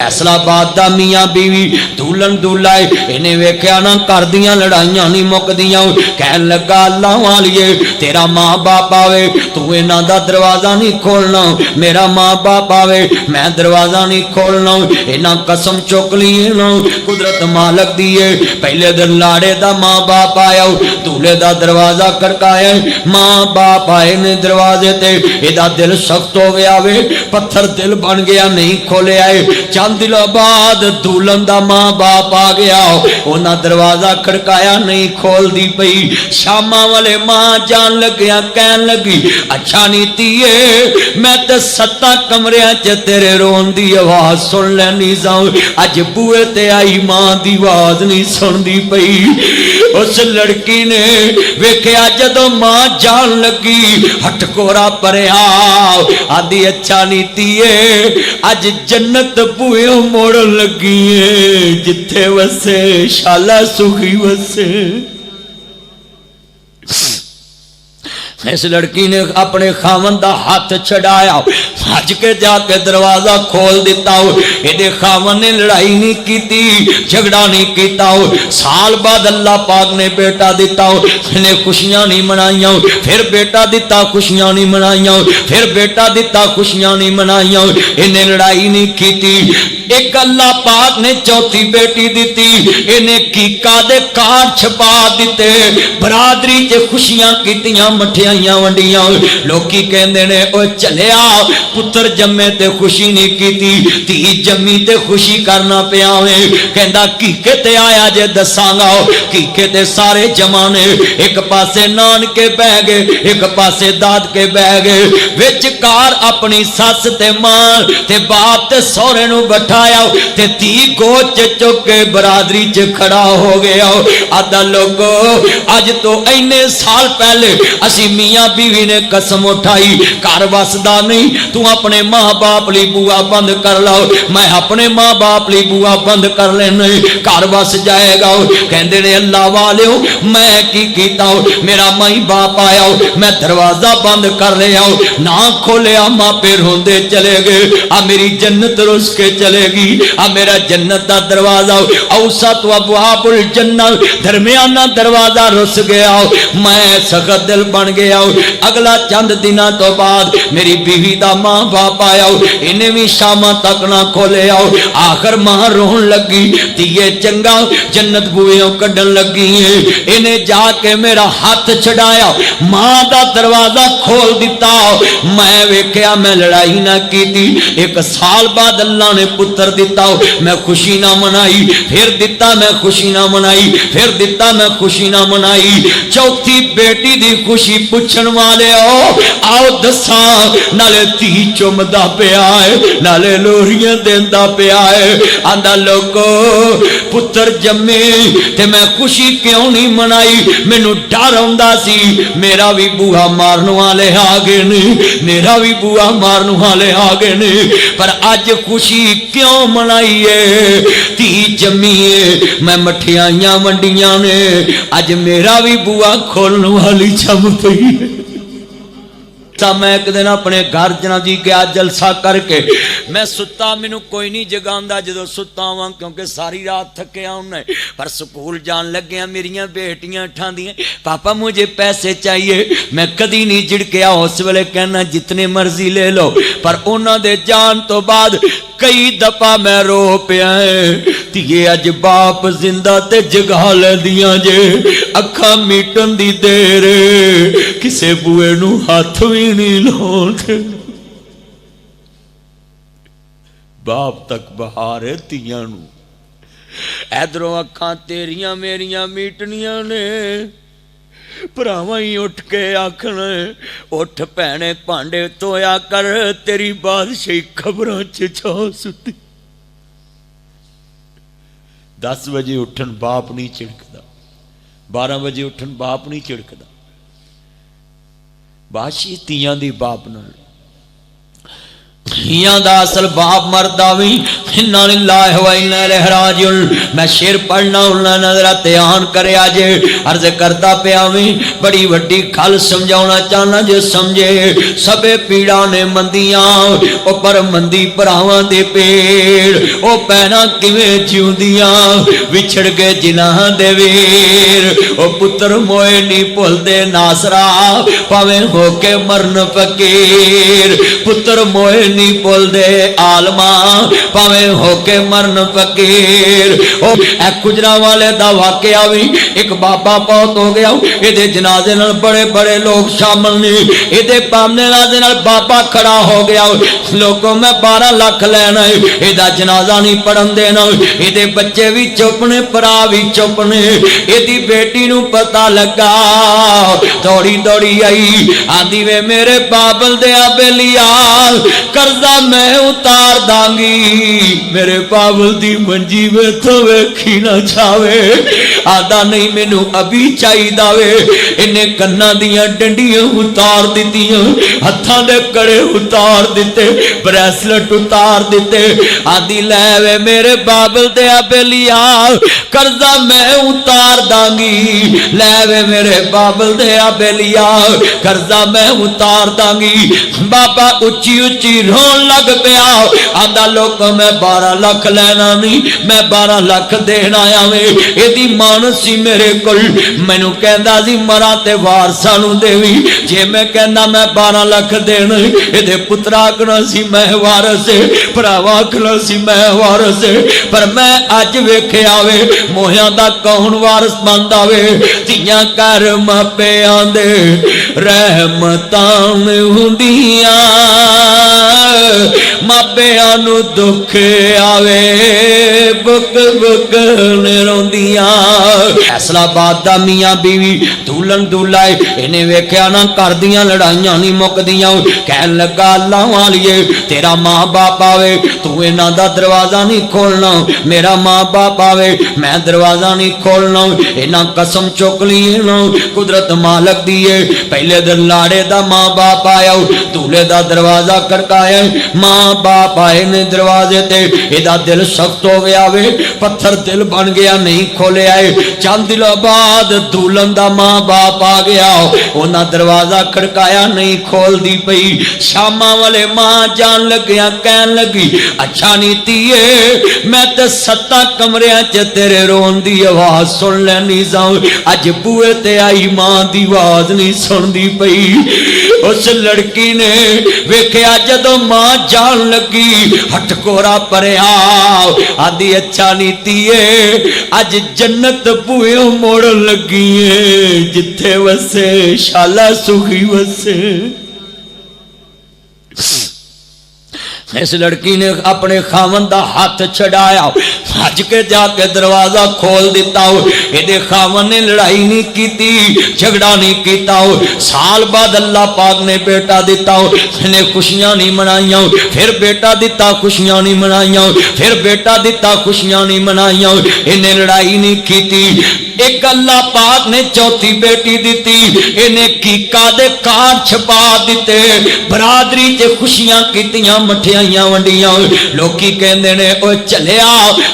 फैसलाबाद दा मियाँ बीवी दूल्हन दूल्हा इन्हें वेख्या ना घर दियां लड़ाइयां नहीं मुकदियां। कहन लगा अल्लाह वालिए तेरा माँ बाप आवे तू इन्हां दा दरवाजा नहीं खोलना, मेरा माँ बाप आवे मैं दरवाजा नहीं खोलना। इन्हां कसम चुक ली ना कुदरत मालक दी है। पहले दिन लाड़े दा माँ बाप आया, दूल्हे दा दरवाजा खड़काया, माँ बाप आए ने दरवाजे ते, इहदा दिल सख्त हो गया वे, पत्थर दिल बन गया नहीं खोलिया। चंद दिनों बाद दूल्हन दा माँ बाप आ गया, उन्हें दरवाजा खड़काया नहीं खोलदी पई। शामा वाले मां जान लग्या कहन लगी अच्छा नीति है मैं तो 7 कमरिया च तेरे रोन दी आवाज सुन लैनी जाऊं, अज बूहे ते आई मां दी आवाज नहीं सुनदी पई। उस लड़की ने वेख्या जदों मां जान लगी हटकोरा भरिया आदि अच्छा नीति है अज जन्नत बूहे मोड़न लगी है, जिथे वसे शाला सुखी वसे। इस लड़की ने अपने खावन का हाथ छड़ाया, भज के जाके दरवाजा खोल दिता। ये खावन ने लड़ाई नहीं की, झगड़ा नहीं किया। साल बाद अल्लाह पाक ने बेटा दिता, इन्हें खुशियां नहीं मनाइया, फिर बेटा दिता खुशियां नहीं मनाइया, फिर बेटा दिता खुशियां नहीं मनाइया, इन्हें लड़ाई नहीं की। एक अल्लाह पाक ने चौथी बेटी दी, इन्हें कीका दे कार छपा दिते, बरादरी च खुशियां कीतियां मठियाइयां वंडियां। लोकी कहंदे ने ओ चलिया पुत्र जम्मे ते खुशी नहीं कीती, धी जम्मी ते खुशी करना पिया वे। कहंदा कीके ते आया जे दसांगा, कीके ते सारे जमाने एक पासे नानके बह गए, एक पासे दादके बह गए, विचकार अपनी सस ते मां ते बाप ते सौहरे नूं बैठाया ते धी गोद च चुक के बरादरी च खड़ा हो गया। आदा लोगो अज तो इन्ने साल पहले असी मियां बीवी ने कसम उठाई घर वसदा नहीं, तू अपने मां बाप ली बुआ बंद कर लो, मैं अपने मां बाप ली बुआ बंद कर लेना, घर वस जाएगा। कहंदे ने अल्लाह वालिओ मैं की कीता, मेरा माई बाप आया मैं दरवाजा बंद कर लिया, ना खोलिया, मापे रोंदे चले गए, आ मेरी जन्नत रुस के चलेगी, आ मेरा जन्नत का दरवाजा औसत अबवाबुल जन्नत दरमियाना दरवाजा रुस गया, मैं सख्त दिल बन गया। अगला चंद दिनों तो बाद मेरी बीवी का मां बाप आया, इन्हें भी शामा तक ना खोले आओ, आखिर मां रोन लगी, धीए चंगा जन्नत बूहियों कढ़न लगी है, इन्हें जाके मेरा हाथ छड़ाया, मां का दरवाजा खोल दिता। मैं वेख्या मैं लड़ाई ना की, एक साल बाद अल्लाह ने पुत्र दिता, मैं खुशी ना मनाई, फिर दिता मैं खुशी ना मनाई, फिर दिता मैं खुशी ना मनाई। चौथी बेटी दी खुशी पुछन वाले आओ दसा, नाले धी चुमदा पिया है, नाले लोरियां देंदा पिया है, आंदा लोगो पुत्र जम्मे ते मैं खुशी क्यों नहीं मनाई, मैनू डर आउंदा सी मेरा भी बूहा मारन वाले आ गए ने, मेरा भी बूहा मारन वाले आ गए ने, पर अज खुशी क्यों मनाई है, धी जम्मी है, मैं मठियाइयां वंडियां ने, अज मेरा भी बुआ खोलन वाली जम पई है। मैं एक दिन अपने घर जी गया जलसा करके, मैं सुता मैनू कोई नहीं जगांदा जो सुता वहां, क्योंकि सारी रात थकिया उन्हें, पर स्कूल जान लगे मेरिया बेटियां उठांदियां पापा मुझे पैसे चाहिए, मैं कदी नहीं झिड़किया, उस वेले कहना जितने मर्जी ले लो, पर उन्होंने जान तो बाद कई दफा मैं रो पिया धीए अज बाप जिंदा ते जगा लैंदियां जे, अखा मीटन दी देर किसे बुए नू हाथ भी नहीं लाउंदे, बाप तक बहार है धीआं नू, इधरों अखा तेरियां मेरियां मीटनियां ने, भरावां ही उठ के आखन उठ भैणे भांडे धोया कर, तेरी बादशाही खबरां च जा सुती। 10 बजे उठन बाप नहीं चिड़कदा, 12 बजे उठन बाप नहीं चिड़कदा, बादशाही धीआं दी बाप नाल। ਧੀਆਂ ਦਾ ਅਸਲ ਬਾਪ ਮਰਦਾ ਵੀ ਇੰਨਾ ਲਿllahi व इन्ना इलैहि राजिऊन। मैं शेर पढ़ना उन्ना नजरा ध्यान करिया जे। अर्ज करता पिया भी बड़ी वड्डी गल समझाउणा चाहना जे समझे। सबे पीड़ा ने मंदियां ओ पर मंदी भरावां दे पेड़ ओ पैना किवें जिउंदियां विछड़ गए जिन्हां दे वीर। ओ पुत्र मोए नहीं भुलदे नासरा भावें होके मरन फकीर। पुत्र मोए नहीं भुलदे आलमा भावें होके मरन फकीर। ओ गुजरा वाले दा वाकया भी एक बाबा बहुत हो गया। इहदे जनाजे नाल बड़े बड़े लोग शामिल ने। इहदे जनाजे नाल बाबा खड़ा हो गया। लोगों मैं 12 लाख लैना है। इहदा जनाजा नहीं पढ़न देना। इहदे बच्चे भी चुप ने भरा भी चुप ने। इहदी बेटी नूं पता लगा दौड़ी दौड़ी आई आंदी वे मेरे बाबल दे बेलिया कर्जा मैं उतार दांगी। मेरे बाबल दी मंजी वे तो वेखी ना जावे। आदा नहीं मैनू अभी चाहिदा वे। इन्हें कन्ना दियां डंडियां उतार दित्तियां हत्थां दे कड़े उतार दिते ब्रेसलेट उतार दिते। आदि लै वे मेरे बाबल दे बेलिया कर्जा मैं उतार दांगी। लै वे मेरे बाबल दे बेलिया कर्जा मैं उतार दांगी। बाबा उच्ची उच्ची रोन लग पिया। आदा लोग मैं 12 लाख लेना नहीं मैं 12 लाख देना आया वे। एदी मान सी मेरे कोल मैनू कहंदा सी मरा ते वारसां नूं देवी। जे मैं कहना मैं 12 लाख देना एदे पुत्रा आखना सी मैं वारस भरावा आखना सी मैं वारस। पर मैं अज वेखिया वे मोहियां दा कौन वारस बनदा वे। धीआं घर मापिआं दे रहमतां हुंदियां मापिआं नूं दुख आवे बुक बुक रोंदियां। फैसलाबाद दा मियां बीवी दूल्हन दूल्हा इन्हें वेख्या ना घर दियां लड़ाइयां नहीं मुकदियां। कहन लगा अल्लाह वालिए तेरा माँ बाप आवे तू इन्हां दा दरवाजा नहीं खोलना। मेरा माँ बाप आवे मैं दरवाजा नहीं खोलना। इन्हां कसम चुक ली ना कुदरत मालक दी है। पहले दिन लाड़े दा माँ बाप आया दूल्हे दा दरवाजा खड़काया। माँ बाप आए ने दरवाजे ते इहदा दिल सख्त हो गया वे पत्थर दिल बन गया नहीं खोले आए। चंद दिनों बाद दुल्हन दा माँ बाप आ गया उन्हें दरवाजा खड़काया नहीं खोलदी पई। शामा वाले माँ जान लगिया कहन लगी अच्छा नीति है मैं तो 7 कमरिया च तेरे रोन दी आवाज सुन लैनी जाऊं। अज बूहे ते आई मां दी आवाज नहीं सुनदी पई। उस लड़की ने वेख्या जदों मां जान लगी हटकोरा भरिया आदि अच्छा नीति है अज जन्नत बूहे मोड़ लगी है जिथे वसे शाला सुखी वसे। इस लड़की ने अपने खावन का हाथ छड़ाया भज के जाके दरवाजा खोल दिता। ये खावन ने लड़ाई नहीं की झगड़ा नहीं किया। साल बाद अल्लाह पाक ने बेटा दिता इन्हें खुशियां नहीं मनाइया। फिर बेटा दिता खुशियां नहीं मनाइया। फिर बेटा दिता खुशियां नहीं मनाइया। इन्हें लड़ाई नहीं की। एक अल्लाह पाक ने चौथी बेटी दी इन्हें कीका दे कार छपा दिते। बरादरी च खुशियां कीतियां मठियाइयां वंडियां। लोकी कहंदे ने ओ चलिया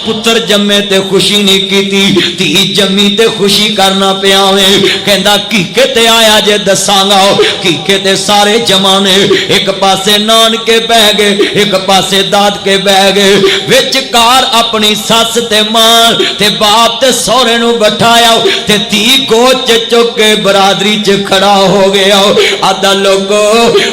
पुत्र जम्मे ते खुशी नहीं कीती धी जम्मी ते खुशी करना पिया वे। कहंदा कीके ते आया जे दसांगा कीके ते सारे जमाने एक पासे नानके बह गए एक पासे दादके बह गए विचकार अपनी सस ते मां ते बाप ते सौहरे नूं बैठाया ते धी गोद च चुक के बरादरी च खड़ा हो गया। आदा लोगो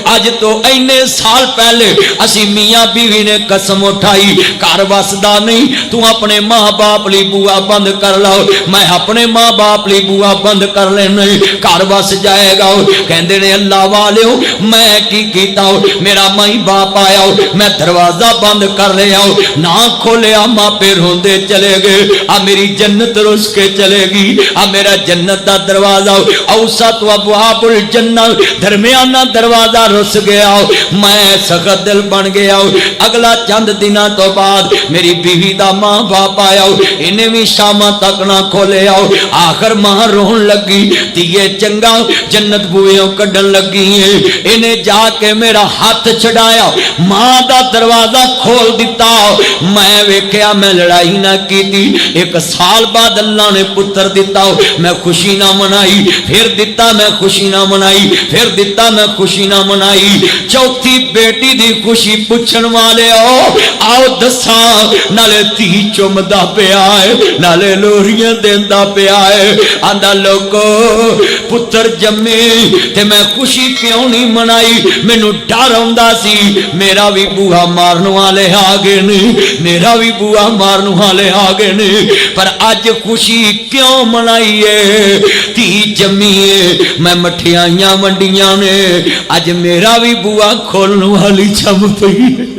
अज तो इन्ने साल पहले असी मियां बीवी ने कसम उठाई घर वसदा नहीं तू अपने मां बाप ली बुआ बंद कर लो। मैं अपने मां बाप ली बुआ बंद कर लेना घर वस जाएगा। कहंदे ने अल्लाह वालिओ मैं की कीता मेरा माई बाप आया मैं दरवाजा बंद कर लिया ना खोलिया मापे रोंदे चले गए। आ मेरी जन्नत रुस के चले गई आ मेरा जन्नत दा दरवाजा औसत अबवाबुल जन्नत दरमियाना दरवाजा रुस गया मैं सख्त दिल बन गया अगला चंद दिनों तो बाद मेरी बीवी दा मां बाप आया इन्हें भी शामा तक ना खोले आओ आखिर मां रोन लगी धीए चंगा जन्नत बूहियों कढ़न लगी है इन्हें जाके मेरा हाथ छड़ाया मां दा दरवाजा खोल दिता मैं वेख्या मैं लड़ाई ना की एक साल बाद अल्लाह ने पुत्र दिता मैं खुशी ना मनाई फिर दिता मैं खुशी ना मनाई फिर दिता मैं खुशी ना मनाई चौथी बेटी दी खुशी पुछन वाले आओ दसा नाले धी चुमदा पिया है नाले लोरियां देंदा पिया है आंदा लोगो पुत्र जम्मे ते मैं खुशी क्यों नहीं मनाई मैनू डर आउंदा सी मेरा भी बूहा मारन वाले आ गए ने मेरा भी बूहा मारन वाले आ गए ने पर अज खुशी क्यों मनाईए धी जम्मी है मैं मठियाइयां वंडियां ने अज मेरा भी बूहा खोलने वाली जम पई।